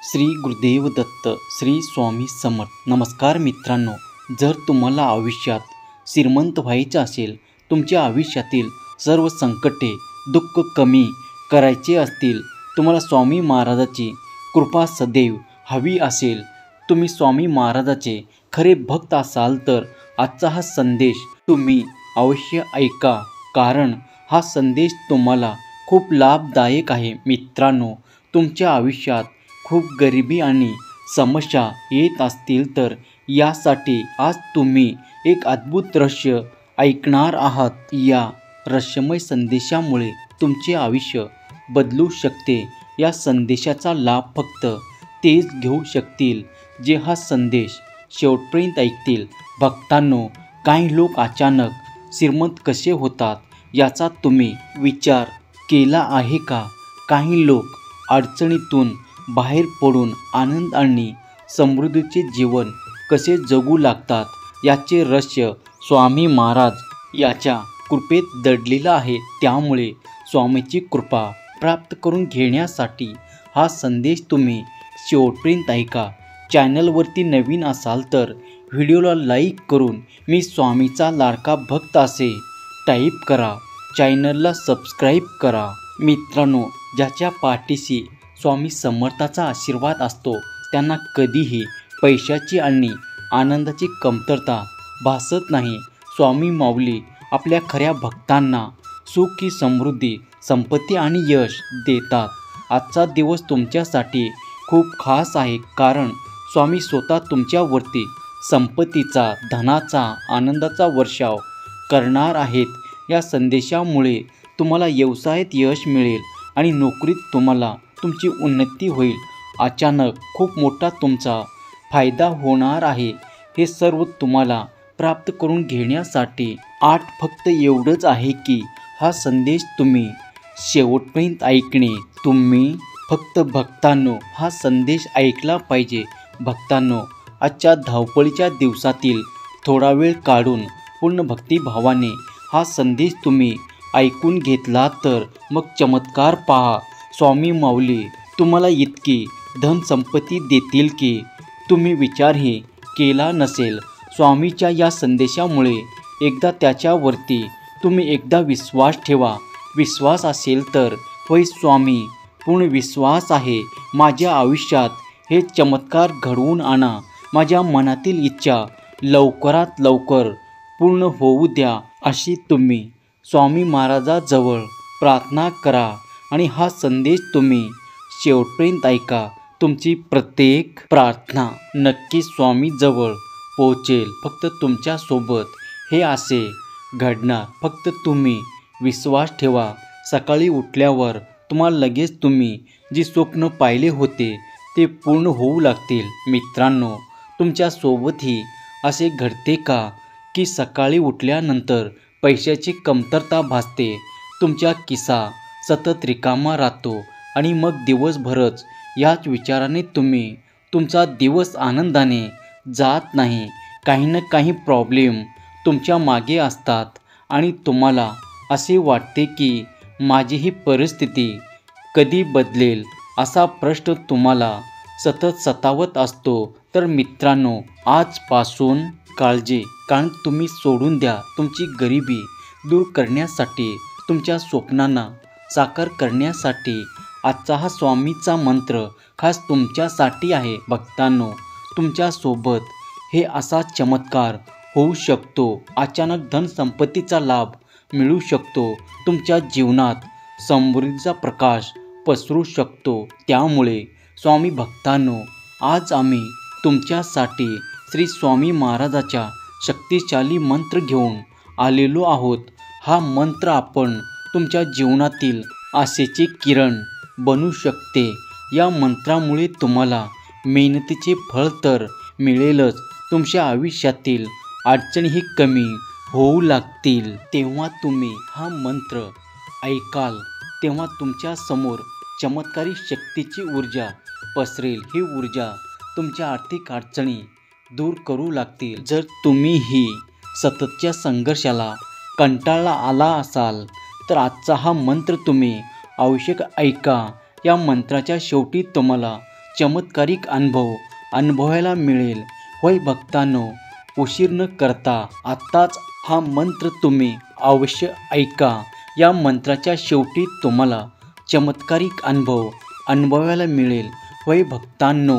श्री गुरुदेव दत्त, श्री स्वामी समर्थ. नमस्कार मित्रांनो, जर तुम्हाला आयुष्यात श्रीमंत व्हायचे असेल, तुमच्या आयुष्यातील सर्व संकटे दुःख कमी करायचे असतील, तुम्हाला स्वामी महाराजाची कृपा सदैव हवी असेल, तुम्ही स्वामी महाराजाचे खरे भक्त असाल तर आजचा हा संदेश तुम्ही अवश्य ऐका, कारण हा संदेश तुम्हाला खूप लाभदायक आहे. मित्रांनो, तुमच्या आयुष्यात खूप गरिबी आणि समस्या येत असतील तर यासाठी आज तुम्ही एक अद्भुत रहस्य ऐकणार आहात. या रहस्यमय संदेशामुळे तुमचे आयुष्य बदलू शकते. या संदेशाचा लाभ फक्त तेच घेऊ शकतील जे हा संदेश शेवटपर्यंत ऐकतील. भक्तांनो, काही लोक अचानक श्रीमंत कसे होतात याचा तुम्ही विचार केला आहे का? काही लोक अडचणीतून बाहेर पडून आनंद आणि समृद्धीचे जीवन कसे जगू लागतात याचे रहस्य स्वामी महाराज याच्या कृपेत दडलेलं आहे. त्यामुळे स्वामीची कृपा प्राप्त करून घेण्यासाठी हा संदेश तुम्ही शेवटपर्यंत ऐका. चॅनलवरती नवीन असाल तर व्हिडिओला लाईक करून मी स्वामीचा लाडका भक्त असे टाईप करा. चॅनलला सबस्क्राईब करा. मित्रांनो, ज्याच्या पाठीशी स्वामी समर्थाचा आशीर्वाद असतो त्यांना कधीही पैशाची आणि आनंदाची कमतरता भासत नाही. स्वामी माऊली आपल्या खऱ्या भक्तांना सुखी समृद्धी, संपत्ती आणि यश देतात. आजचा दिवस तुमच्यासाठी खूप खास आहे, कारण स्वामी स्वतः तुमच्यावरती संपत्तीचा, धनाचा, आनंदाचा वर्षाव करणार आहेत. या संदेशामुळे तुम्हाला व्यवसायात यश मिळेल आणि नोकरीत तुम्हाला तुमची उन्नती होईल. अचानक खूप मोठा तुमचा फायदा होणार आहे. हे सर्व तुम्हाला प्राप्त करून घेण्यासाठी फक्त एवढंच आहे की हा संदेश तुम्ही शेवटपर्यंत ऐकणे. तुम्ही फक्त भक्तांनो हा संदेश ऐकला पाहिजे. भक्तांनो, आजच्या धावपळीच्या दिवसातील थोडा वेळ काढून पूर्ण भक्तिभावाने हा संदेश तुम्ही ऐकून घेतला तर मग चमत्कार पहा. स्वामी माऊली तुम्हाला इतकी धनसंपत्ती देतील की तुम्ही विचारही केला नसेल. स्वामीच्या या संदेशामुळे एकदा त्याच्यावरती तुम्ही एकदा विश्वास ठेवा. विश्वास असेल तर होय स्वामी, पूर्ण विश्वास आहे. माझ्या आयुष्यात हे चमत्कार घडवून आणा. माझ्या मनातील इच्छा लवकरात लवकर पूर्ण होऊ द्या, अशी तुम्ही स्वामी महाराजाजवळ प्रार्थना करा आणि हा संदेश तुम्ही शेवटपर्यंत ऐका. तुमची प्रत्येक प्रार्थना नक्की स्वामीजवळ पोहोचेल. फक्त तुमच्यासोबत हे असे घडणार. फक्त तुम्ही विश्वास ठेवा. सकाळी उठल्यावर तुम्हाला लगेच तुम्ही जी स्वप्न पाहिले होते ते पूर्ण होऊ लागतील. मित्रांनो, तुमच्यासोबतही असे घडते का की सकाळी उठल्यानंतर पैशाची कमतरता भासते, तुमचा खिसा सतत रिकामा राहतो आणि मग दिवसभरच याच विचाराने तुम्ही तुमचा दिवस आनंदाने जात नाही. काही ना काही प्रॉब्लेम तुमच्या मागे असतात आणि तुम्हाला असे वाटते की माझी ही परिस्थिती कधी बदलेल असा प्रश्न तुम्हाला सतत सतावत असतो. तर मित्रांनो, आजपासून काळजी, कारण तुम्ही सोडून द्या. तुमची गरिबी दूर करण्यासाठी, तुमच्या स्वप्नांना साकार करण्यासाठी आजचा हा स्वामीचा मंत्र खास तुमच्यासाठी आहे. भक्तांनो, तुमच्यासोबत हे असा चमत्कार होऊ शकतो. अचानक धनसंपत्तीचा लाभ मिळू शकतो. तुमच्या जीवनात समृद्धीचा प्रकाश पसरू शकतो. त्यामुळे स्वामी भक्तांनो, आज आम्ही तुमच्यासाठी श्री स्वामी महाराजाच्या शक्तिशाली मंत्र घेऊन आलेलो आहोत. हा मंत्र आपण तुमच्या जीवनातील आशेचे किरण बनू शकते. या मंत्रामुळे तुम्हाला मेहनतीचे फळ तर मिळेलच, तुमच्या आयुष्यातील अडचणीही कमी होऊ लागतील. तेव्हा तुम्ही हा मंत्र ऐकाल तेव्हा तुमच्या समोर चमत्कारी शक्तीची ऊर्जा पसरेल. ही ऊर्जा तुमच्या आर्थिक अडचणी दूर करू लागतील. जर तुम्हीही सततच्या संघर्षाला कंटाळा आला असाल तर आजचा हा मंत्र तुम्ही आवश्यक ऐका. या मंत्राच्या शेवटी तुम्हाला चमत्कारिक अनुभव अनुभवायला मिळेल. होय भक्तांनो, उशीर न करता आत्ताच हा मंत्र तुम्ही अवश्य ऐका. या मंत्राच्या शेवटी तुम्हाला चमत्कारिक अनुभव अनुभवायला मिळेल. होय भक्तांनो,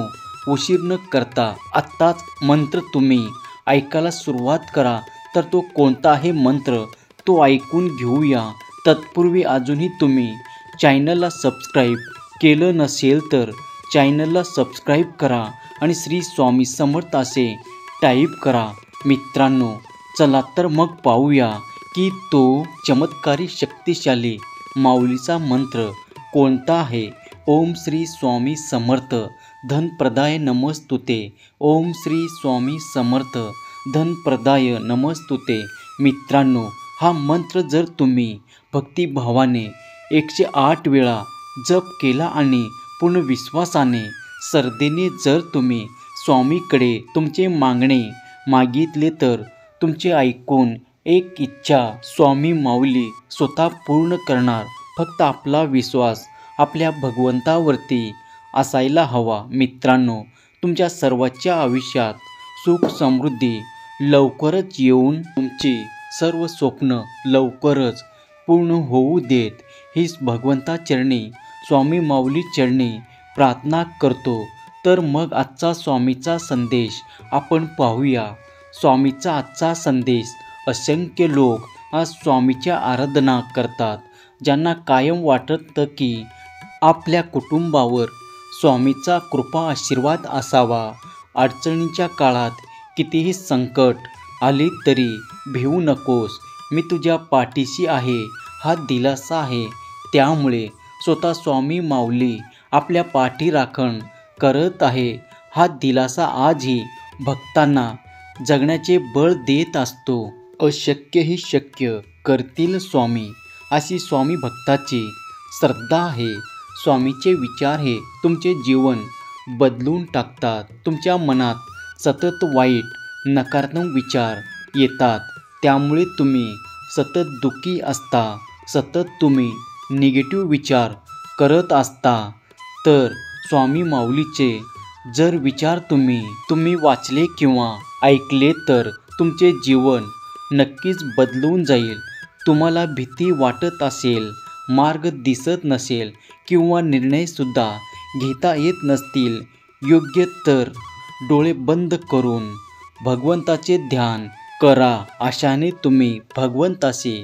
उशीर न करता आत्ताच मंत्र तुम्ही ऐकायला सुरुवात करा. तर तो कोणता आहे मंत्र तो ऐकून घेऊया. तत्पूर्वी अजूनही तुम्ही चॅनलला सबस्क्राईब केलं नसेल तर चॅनलला सबस्क्राईब करा आणि श्री स्वामी समर्थ असे टाईप करा. मित्रांनो, चला तर मग पाहूया की तो चमत्कारी शक्तिशाली माऊलीचा मंत्र कोणता आहे. ओम श्री स्वामी समर्थ धनप्रदाय नमस्तुते. ओम श्री स्वामी समर्थ धनप्रदाय नमस्तुते. मित्रांनो, हा मंत्र जर तुम्ही भक्तिभावाने 108 वेळा जप केला आणि पूर्ण विश्वासाने श्रद्धेने जर तुम्ही स्वामीकडे तुमचे मागणे मागितले तर तुमचे ऐकून एक इच्छा स्वामी माऊली स्वतः पूर्ण करणार. फक्त आपला विश्वास आपल्या भगवंतावरती असायला हवा. मित्रांनो, तुमच्या सर्वांच्या आयुष्यात सुख समृद्धी लवकरच येऊन तुमची सर्व स्वप्न लवकरच पूर्ण होऊ देत, हीच भगवंता चरणी स्वामी माऊली चरणी प्रार्थना करतो. तर मग आजचा स्वामीचा संदेश आपण पाहूया. स्वामीचा आजचा संदेश. असंख्य लोक आज स्वामीच्या आराधना करतात, ज्यांना कायम वाटतं की आपल्या कुटुंबावर स्वामीचा कृपा आशीर्वाद असावा. अडचणीच्या काळात कितीही संकट आले तरी भिवू नकोस, मी तुझ्या पाठीशी आहे, हा दिलासा आहे. त्यामुळे स्वतः स्वामी माऊली आपल्या पाठी राखण करत आहे. हा दिलासा आजही भक्तांना जगण्याचे बळ देत असतो. अशक्य ही शक्य करतील स्वामी, अशी स्वामी भक्ताची श्रद्धा आहे. स्वामीचे विचार हे तुमचे जीवन बदलून टाकतात. तुमच्या मनात सतत वाईट नकारात्मक विचार येतात, त्यामुळे तुम्ही सतत दुःखी असता, सतत तुम्ही निगेटिव्ह विचार करत असता. तर स्वामी माऊलीचे जर विचार तुम्ही वाचले किंवा ऐकले तर तुमचे जीवन नक्कीच बदलून जाईल. तुम्हाला भीती वाटत असेल, मार्ग दिसत नसेल किंवा निर्णयसुद्धा घेता येत नसतील योग्य, तर डोळे बंद करून भगवंताचे ध्यान करा. अशाने तुम्ही भगवंताशी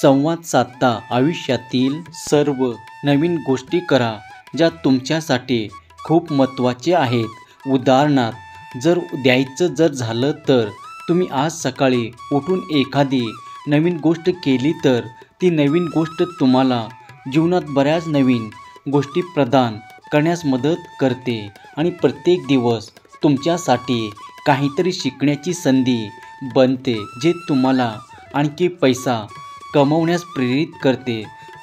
संवाद साधता. आयुष्यातील सर्व नवीन गोष्टी करा ज्या तुमच्यासाठी खूप महत्त्वाचे आहेत. उदाहरणार्थ द्यायचं झालं तर तुम्ही आज सकाळी उठून एखादी नवीन गोष्ट केली तर ती नवीन गोष्ट तुम्हाला जीवनात बऱ्याच नवीन गोष्टी प्रदान करण्यास मदत करते आणि प्रत्येक दिवस तुमच्यासाठी काहीतरी शिकण्याची संधी बनते, जे तुम्हाला आणखी पैसा कमवण्यास प्रेरित करते.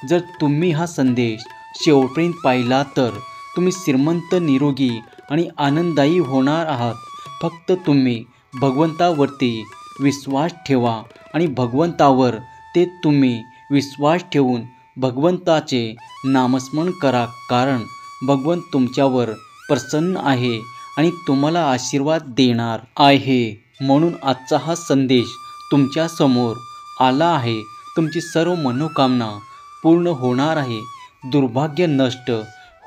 जर तुम्ही हा संदेश शेवटपर्यंत पाहिला तर तुम्ही श्रीमंत, निरोगी आणि आनंददायी होणार आहात. फक्त तुम्ही भगवंतावरती विश्वास ठेवा आणि भगवंतावर ते तुम्ही विश्वास ठेवून भगवंताचे नामस्मरण करा, कारण भगवंत तुमच्यावर प्रसन्न आहे आणि तुम्हाला आशीर्वाद देणार आहे. म्हणून आजचा हा संदेश तुमच्या समोर आला आहे. तुमची सर्व मनोकामना पूर्ण होणार आहे, दुर्भाग्य नष्ट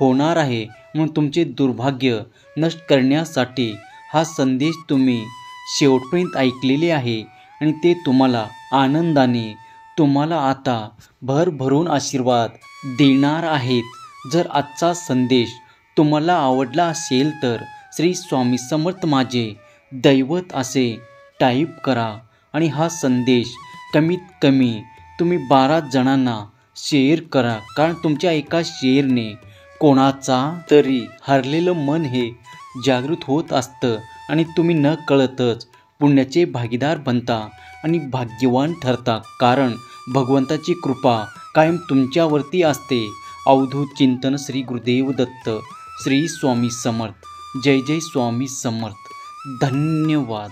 होणार आहे. म्हणून तुमचे दुर्भाग्य नष्ट करण्यासाठी हा संदेश तुम्ही शेवटपर्यंत ऐकलेले आहे आणि ते तुम्हाला आनंदाने तुम्हाला आता भरभरून आशीर्वाद देणार आहेत. जर आजचा संदेश तुम्हाला आवडला असेल तर श्री स्वामी समर्थ माझे दैवत असे टाईप करा आणि हा संदेश कमीत कमी तुम्ही 12 जणांना शेअर करा, कारण तुमच्या एका शेअरने कोणाचा तरी हरलेलं मन हे जागृत होत असतं आणि तुम्ही न कळतच पुण्याचे भागीदार बनता आणि भाग्यवान ठरता, कारण भगवंताची कृपा कायम तुमच्यावरती असते. अवधूत चिंतन श्री गुरुदेव दत्त. श्री स्वामी समर्थ. जय जय स्वामी समर्थ. धन्यवाद.